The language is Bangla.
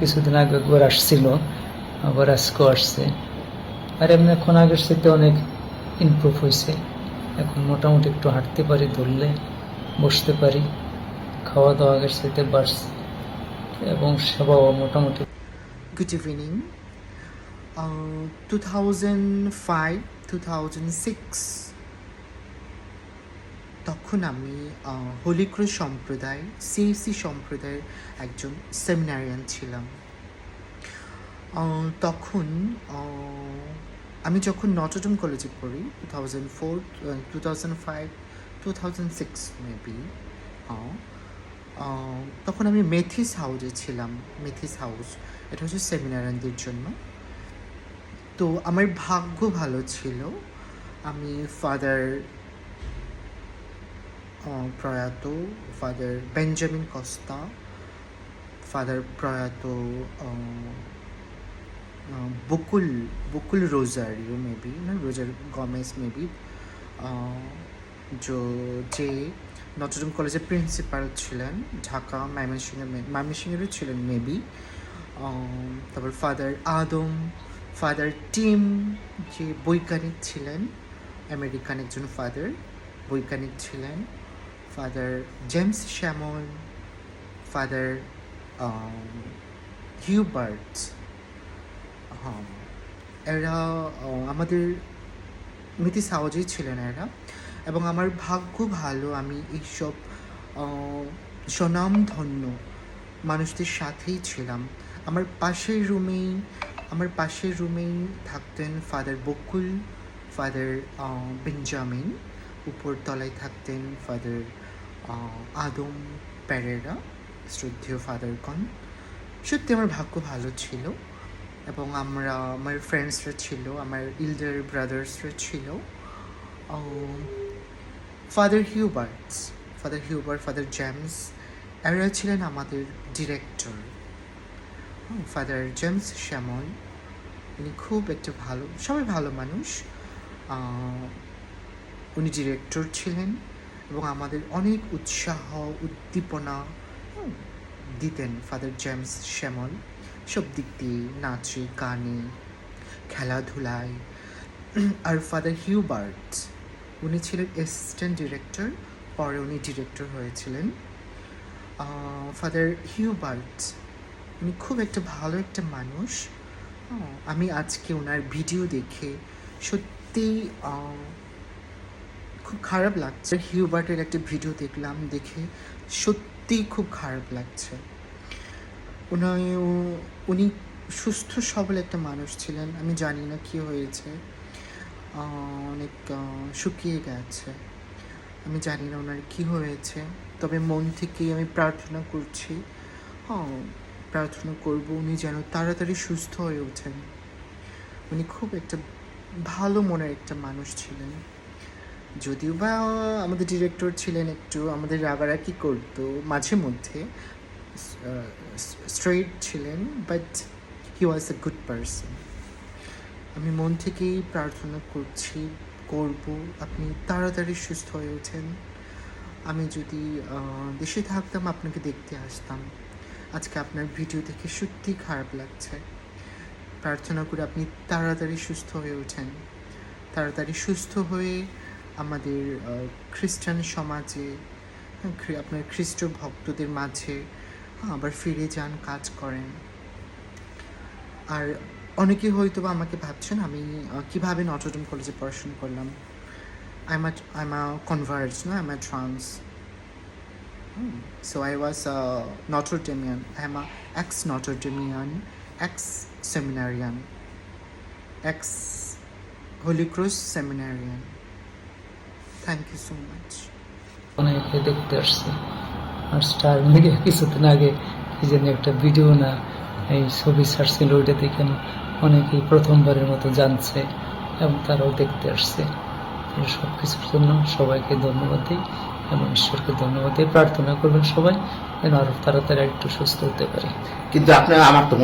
কিছুদিন আগে একবার আসছিল, আবার আজকেও আসছে। আর এমনি এখন আগের সাথে অনেক ইমপ্রুভ হয়েছে। এখন মোটামুটি একটু হাঁটতে পারি, ধরলে বসতে পারি, খাওয়া দাওয়া আগের সাথে বাড়ছে এবং সেবাও মোটামুটি। Good evening. 2005, 2006 তখন আমি হোলি ক্রস সম্প্রদায় সিএসি সম্প্রদায়ের একজন সেমিনারিয়ান ছিলাম। তখন আমি যখন নটরডেম কলেজে পড়ি 2004, 2005, 2006 মেবি, তখন আমি মেথিস হাউসে ছিলাম। মেথিস হাউস এটা হচ্ছে সেমিনারিয়ানদের জন্য। তো আমার ভাগ্য ভালো ছিল, আমি ফাদার প্রয়াত ফাদার বেঞ্জামিন কস্তা, ফাদার প্রয়াত বকুল বকুল রোজারিও মেবি, না রোজার গমেজ মেবি, যে নটরডেম কলেজের প্রিন্সিপাল ছিলেন, ঢাকা ময়মনসিংহেরও ছিলেন মেবি। তারপর ফাদার আদম, ফাদার টিম যে বৈজ্ঞানিক ছিলেন, আমেরিকান একজন ফাদার বৈজ্ঞানিক ছিলেন, ফাদার জেমস শ্যামল, ফাদার হিউবার্ট, এরা আমাদের মিথিস হাউজেই ছিলেন এরা। এবং আমার ভাগ্য ভালো, আমি এইসব স্বনামধন্য মানুষদের সাথেই ছিলাম। আমার পাশের রুমেই থাকতেন ফাদার বকুল, ফাদার বেঞ্জামিন, উপর তলায় থাকতেন ফাদার আদম প্যারেরা, শ্রদ্ধেয় ফাদারগণ। সত্যি আমার ভাগ্য ভালো ছিল। এবং আমার ফ্রেন্ডসরা ছিল, আমার ইল্ডার ব্রাদার্সরা ছিল। ফাদার ফাদার জেমস, এরা ছিলেন আমাদের ডিরেক্টর। ফাদার জেমস শ্যামল, উনি খুব একটা ভালো, সবাই ভালো মানুষ। উনি ডিরেক্টর ছিলেন এবং আমাদের অনেক উৎসাহ উদ্দীপনা দিতেন ফাদার জেমস শ্যামল, সব দিক দিয়ে, নাচে গানে খেলাধুলায়। আর ফাদার হিউবার্ট, উনি ছিলেন অ্যাসিস্ট্যান্ট ডিরেক্টর, পরে উনি ডিরেক্টর হয়েছিলেন। ফাদার হিউবার্ট উনি খুব একটা ভালো একটা মানুষ। আমি আজকে ওনার ভিডিও দেখে সত্যি খুব খারাপ লাগছে। হিউবার্টের একটা ভিডিও দেখলাম, দেখে সত্যি খুব খারাপ লাগছে। উনি সুস্থ সবল একটা মানুষ ছিলেন। আমি জানি না কী হয়েছে, অনেক শুকিয়ে গেছে। আমি জানি না ওনার কী হয়েছে, তবে মন থেকেই আমি প্রার্থনা করছি, প্রার্থনা করব উনি যেন তাড়াতাড়ি সুস্থ হয়ে ওঠেন। উনি খুব একটা ভালো মনের একটা মানুষ ছিলেন। যদিও বা আমাদের ডিরেক্টর ছিলেন একটু আমাদের রাগারাগি করতো মাঝে মধ্যে, স্ট্রেট ছিলেন, but he was a good person. আমি মন থেকেই প্রার্থনা করব আপনি তাড়াতাড়ি সুস্থ হয়ে ওঠেন। আমি যদি দেশে থাকতাম আপনাকে দেখতে আসতাম। আজকে আপনার ভিডিও দেখে সত্যি খারাপ লাগছে। প্রার্থনা করে আপনি তাড়াতাড়ি সুস্থ হয়ে ওঠেন, তাড়াতাড়ি সুস্থ হয়ে আমাদের খ্রিস্টান সমাজে, আপনার খ্রিস্ট ভক্তদের মাঝে আবার ফিরে যান, কাজ করেন। আর অনেকে হয়তো বা আমাকে ভাবছেন আমি কীভাবে নটরডেম কলেজে পড়াশোনা করলাম। I'm a convert, no? I'm a trans. So I was a Notre Damean. I'm a ex-Notre Damean, ex-seminarian, ex-Holy Cross seminarian. Thank you so much. অনেকে দেখতে আসছে। আর স্টার মিডিয়া কিছুদিন আগে কি জানি একটা ভিডিও না এই ছবি ছাড়ছিল, ওইটা দেখে অনেকেই প্রথমবারের মতো জানছে এবং তারাও দেখতে আসছে। সব কিছুর জন্য সবাইকে ধন্যবাদ দিই এবং ঈশ্বরকে ধন্যবাদ দিই। প্রার্থনা করবেন সবাই যেন আরো তাড়াতাড়ি একটু সুস্থ হতে পারি। কিন্তু আপনার আমার তো